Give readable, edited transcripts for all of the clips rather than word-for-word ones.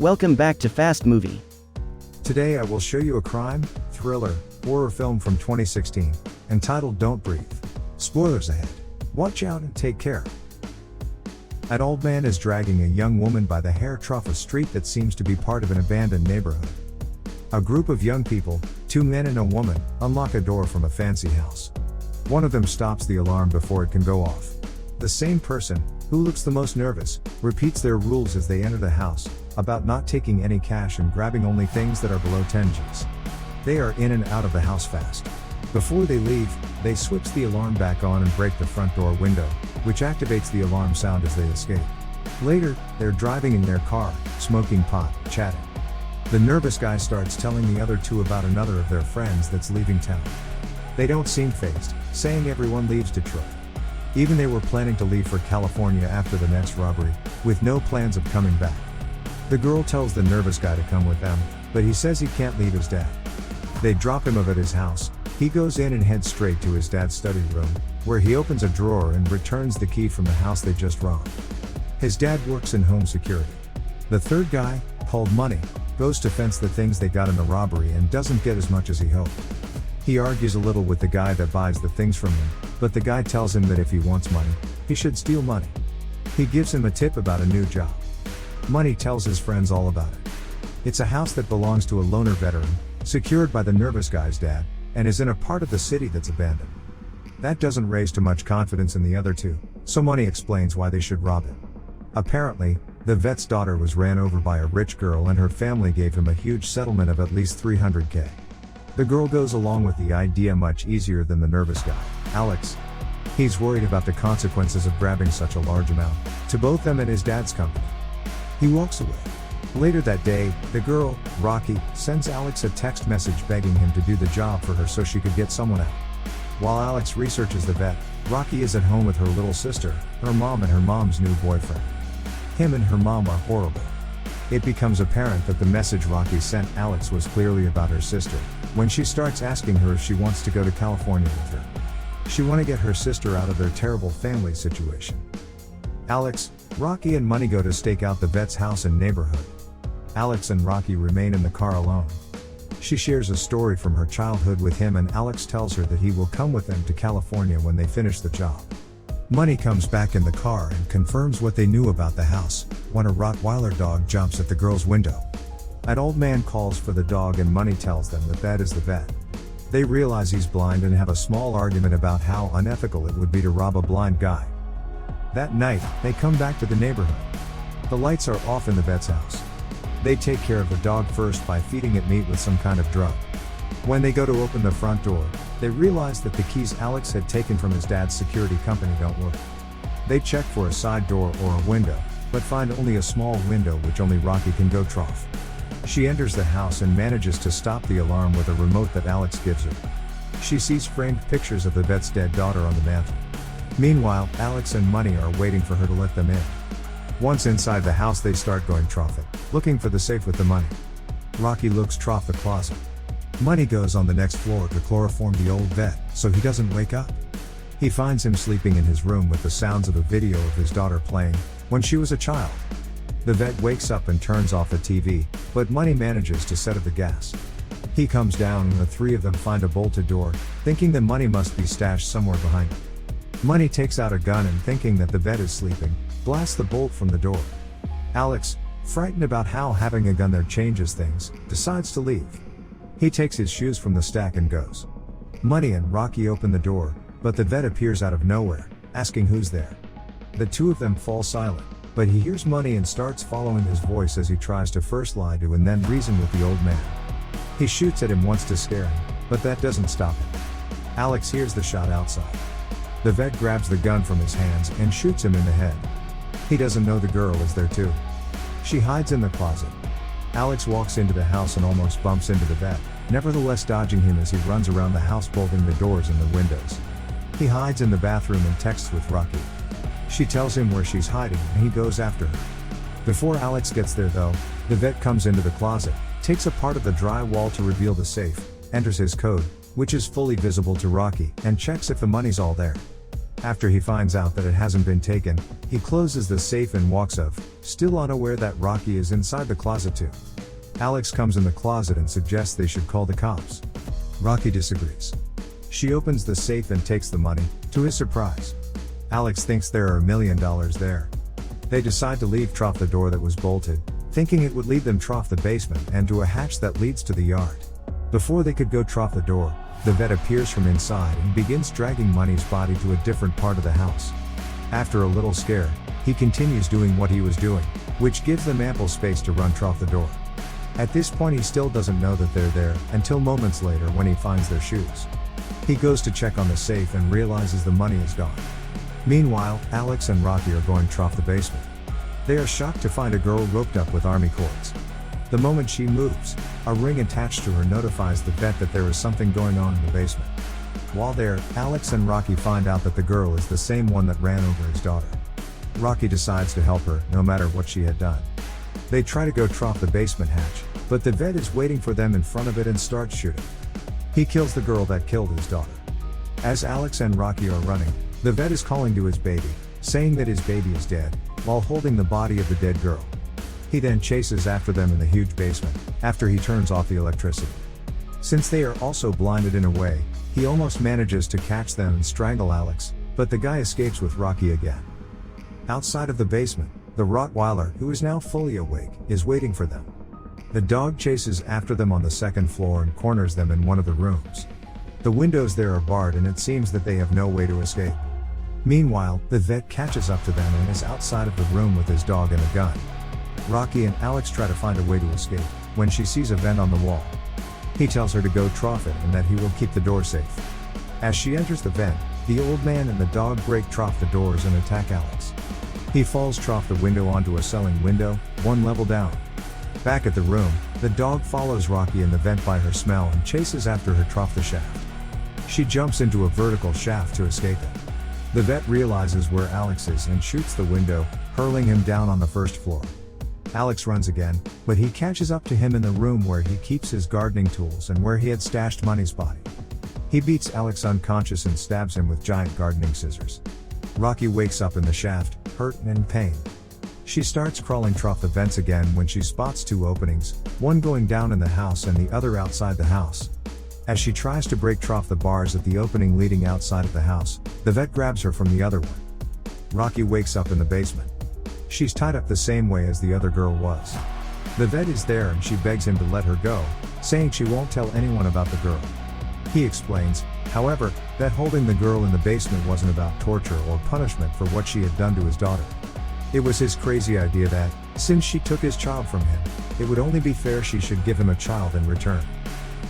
Welcome back to Fast Movie. Today I will show you a crime, thriller, horror film from 2016, entitled Don't Breathe. Spoilers ahead. Watch out and take care. An old man is dragging a young woman by the hair trough a street that seems to be part of an abandoned neighborhood. A group of young people, 2 men and a woman, unlock a door from a fancy house. One of them stops the alarm before it can go off. The same person, who looks the most nervous, repeats their rules as they enter the house, about not taking any cash and grabbing only things that are below 10 Gs. They are in and out of the house fast. Before they leave, they switch the alarm back on and break the front door window, which activates the alarm sound as they escape. Later, they're driving in their car, smoking pot, chatting. The nervous guy starts telling the other 2 about another of their friends that's leaving town. They don't seem fazed, saying everyone leaves Detroit. Even they were planning to leave for California after the next robbery, with no plans of coming back. The girl tells the nervous guy to come with them, but he says he can't leave his dad. They drop him off at his house. He goes in and heads straight to his dad's study room, where he opens a drawer and returns the key from the house they just robbed. His dad works in home security. The third guy, called Money, goes to fence the things they got in the robbery and doesn't get as much as he hoped. He argues a little with the guy that buys the things from him, but the guy tells him that if he wants money, he should steal money. He gives him a tip about a new job. Money tells his friends all about it. It's a house that belongs to a loner veteran, secured by the nervous guy's dad, and is in a part of the city that's abandoned. That doesn't raise too much confidence in the other 2, so Money explains why they should rob it. Apparently, the vet's daughter was ran over by a rich girl and her family gave him a huge settlement of at least $300K. The girl goes along with the idea much easier than the nervous guy, Alex. He's worried about the consequences of grabbing such a large amount, to both them and his dad's company. He walks away. Later that day, the girl, Rocky, sends Alex a text message begging him to do the job for her so she could get someone out. While Alex researches the vet, Rocky is at home with her little sister, her mom and her mom's new boyfriend. Him and her mom are horrible. It becomes apparent that the message Rocky sent Alex was clearly about her sister, when she starts asking her if she wants to go to California with her. She wants to get her sister out of their terrible family situation. Alex, Rocky and Money go to stake out the vet's house and neighborhood. Alex and Rocky remain in the car alone. She shares a story from her childhood with him and Alex tells her that he will come with them to California when they finish the job. Money comes back in the car and confirms what they knew about the house, when a Rottweiler dog jumps at the girl's window. An old man calls for the dog and Money tells them that is the vet. They realize he's blind and have a small argument about how unethical it would be to rob a blind guy. That night, they come back to the neighborhood. The lights are off in the vet's house. They take care of the dog first by feeding it meat with some kind of drug. When they go to open the front door, they realize that the keys Alex had taken from his dad's security company don't work. They check for a side door or a window, but find only a small window which only Rocky can go trough. She enters the house and manages to stop the alarm with a remote that Alex gives her. She sees framed pictures of the vet's dead daughter on the mantle. Meanwhile, Alex and Money are waiting for her to let them in. Once inside the house they start going trough it, looking for the safe with the money. Rocky looks trough the closet. Money goes on the next floor to chloroform the old vet, so he doesn't wake up. He finds him sleeping in his room with the sounds of a video of his daughter playing, when she was a child. The vet wakes up and turns off the TV, but Money manages to set off the gas. He comes down and the 3 of them find a bolted door, thinking the money must be stashed somewhere behind it. Money takes out a gun and thinking that the vet is sleeping, blasts the bolt from the door. Alex, frightened about how having a gun there changes things, decides to leave. He takes his shoes from the stack and goes. Money and Rocky open the door, but the vet appears out of nowhere, asking who's there. The 2 of them fall silent, but he hears Money and starts following his voice as he tries to first lie to and then reason with the old man. He shoots at him once to scare him, but that doesn't stop him. Alex hears the shot outside. The vet grabs the gun from his hands and shoots him in the head. He doesn't know the girl is there too. She hides in the closet. Alex walks into the house and almost bumps into the vet, nevertheless dodging him as he runs around the house bolting the doors and the windows. He hides in the bathroom and texts with Rocky. She tells him where she's hiding and he goes after her. Before Alex gets there though, the vet comes into the closet, takes a part of the drywall to reveal the safe, enters his code, which is fully visible to Rocky, and checks if the money's all there. After he finds out that it hasn't been taken, he closes the safe and walks off, still unaware that Rocky is inside the closet too. Alex comes in the closet and suggests they should call the cops. Rocky disagrees. She opens the safe and takes the money, to his surprise. Alex thinks there are $1 million there. They decide to leave trough the door that was bolted, thinking it would lead them trough the basement and to a hatch that leads to the yard. Before they could go trough the door, the vet appears from inside and begins dragging Money's body to a different part of the house. After a little scare, he continues doing what he was doing, which gives them ample space to run trough the door. At this point he still doesn't know that they're there until moments later when he finds their shoes. He goes to check on the safe and realizes the money is gone. Meanwhile, Alex and Rocky are going trough the basement. They are shocked to find a girl roped up with army cords. The moment she moves, a ring attached to her notifies the vet that there is something going on in the basement. While there, Alex and Rocky find out that the girl is the same one that ran over his daughter. Rocky decides to help her, no matter what she had done. They try to go trough the basement hatch, but the vet is waiting for them in front of it and starts shooting. He kills the girl that killed his daughter. As Alex and Rocky are running, the vet is calling to his baby, saying that his baby is dead, while holding the body of the dead girl. He then chases after them in the huge basement, after he turns off the electricity. Since they are also blinded in a way, he almost manages to catch them and strangle Alex, but the guy escapes with Rocky again. Outside of the basement, the Rottweiler, who is now fully awake, is waiting for them. The dog chases after them on the second floor and corners them in one of the rooms. The windows there are barred and it seems that they have no way to escape. Meanwhile, the vet catches up to them and is outside of the room with his dog and a gun. Rocky and Alex try to find a way to escape, when she sees a vent on the wall. He tells her to go trough it and that he will keep the door safe. As she enters the vent, the old man and the dog break trough the doors and attack Alex. He falls trough the window onto a celling window, one level down. Back at the room, the dog follows Rocky in the vent by her smell and chases after her trough the shaft. She jumps into a vertical shaft to escape it. The vet realizes where Alex is and shoots the window, hurling him down on the first floor. Alex runs again, but he catches up to him in the room where he keeps his gardening tools and where he had stashed Money's body. He beats Alex unconscious and stabs him with giant gardening scissors. Rocky wakes up in the shaft, hurt and in pain. She starts crawling trough the vents again when she spots two openings, one going down in the house and the other outside the house. As she tries to break trough the bars at the opening leading outside of the house, the vet grabs her from the other one. Rocky wakes up in the basement. She's tied up the same way as the other girl was. The vet is there and she begs him to let her go, saying she won't tell anyone about the girl. He explains, however, that holding the girl in the basement wasn't about torture or punishment for what she had done to his daughter. It was his crazy idea that, since she took his child from him, it would only be fair she should give him a child in return.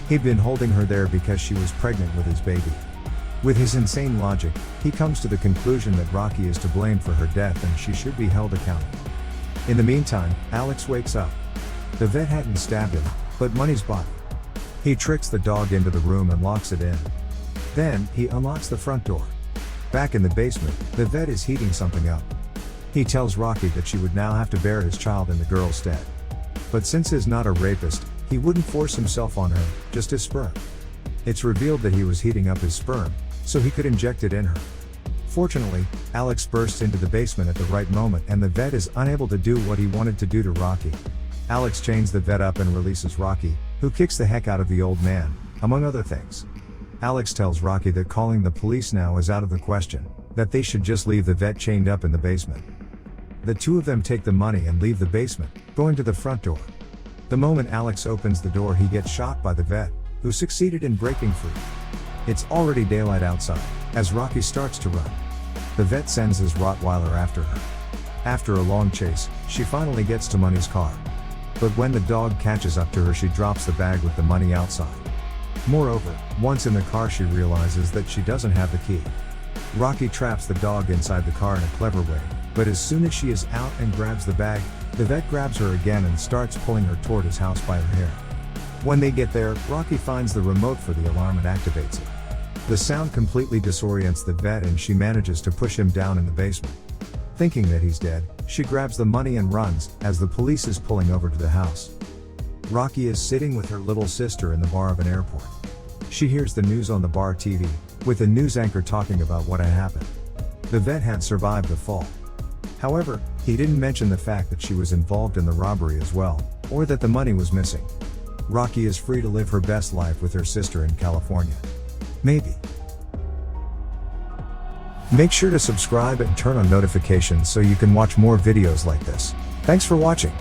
He'd been holding her there because she was pregnant with his baby. With his insane logic, he comes to the conclusion that Rocky is to blame for her death and she should be held accountable. In the meantime, Alex wakes up. The vet hadn't stabbed him, but Money's body. He tricks the dog into the room and locks it in. Then, he unlocks the front door. Back in the basement, the vet is heating something up. He tells Rocky that she would now have to bear his child in the girl's stead. But since he's not a rapist, he wouldn't force himself on her, just his sperm. It's revealed that he was heating up his sperm, so he could inject it in her. Fortunately, Alex bursts into the basement at the right moment and the vet is unable to do what he wanted to do to Rocky. Alex chains the vet up and releases Rocky, who kicks the heck out of the old man, among other things. Alex tells Rocky that calling the police now is out of the question, that they should just leave the vet chained up in the basement. The two of them take the money and leave the basement, going to the front door. The moment Alex opens the door he gets shot by the vet, who succeeded in breaking free. It's already daylight outside, as Rocky starts to run. The vet sends his Rottweiler after her. After a long chase, she finally gets to Money's car. But when the dog catches up to her she drops the bag with the money outside. Moreover, once in the car she realizes that she doesn't have the key. Rocky traps the dog inside the car in a clever way, but as soon as she is out and grabs the bag, the vet grabs her again and starts pulling her toward his house by her hair. When they get there, Rocky finds the remote for the alarm and activates it. The sound completely disorients the vet and she manages to push him down in the basement. Thinking that he's dead, she grabs the money and runs, as the police is pulling over to the house. Rocky is sitting with her little sister in the bar of an airport. She hears the news on the bar TV, with the news anchor talking about what had happened. The vet had survived the fall. However, he didn't mention the fact that she was involved in the robbery as well, or that the money was missing. Rocky is free to live her best life with her sister in California. Maybe. Make sure to subscribe and turn on notifications so you can watch more videos like this. Thanks for watching.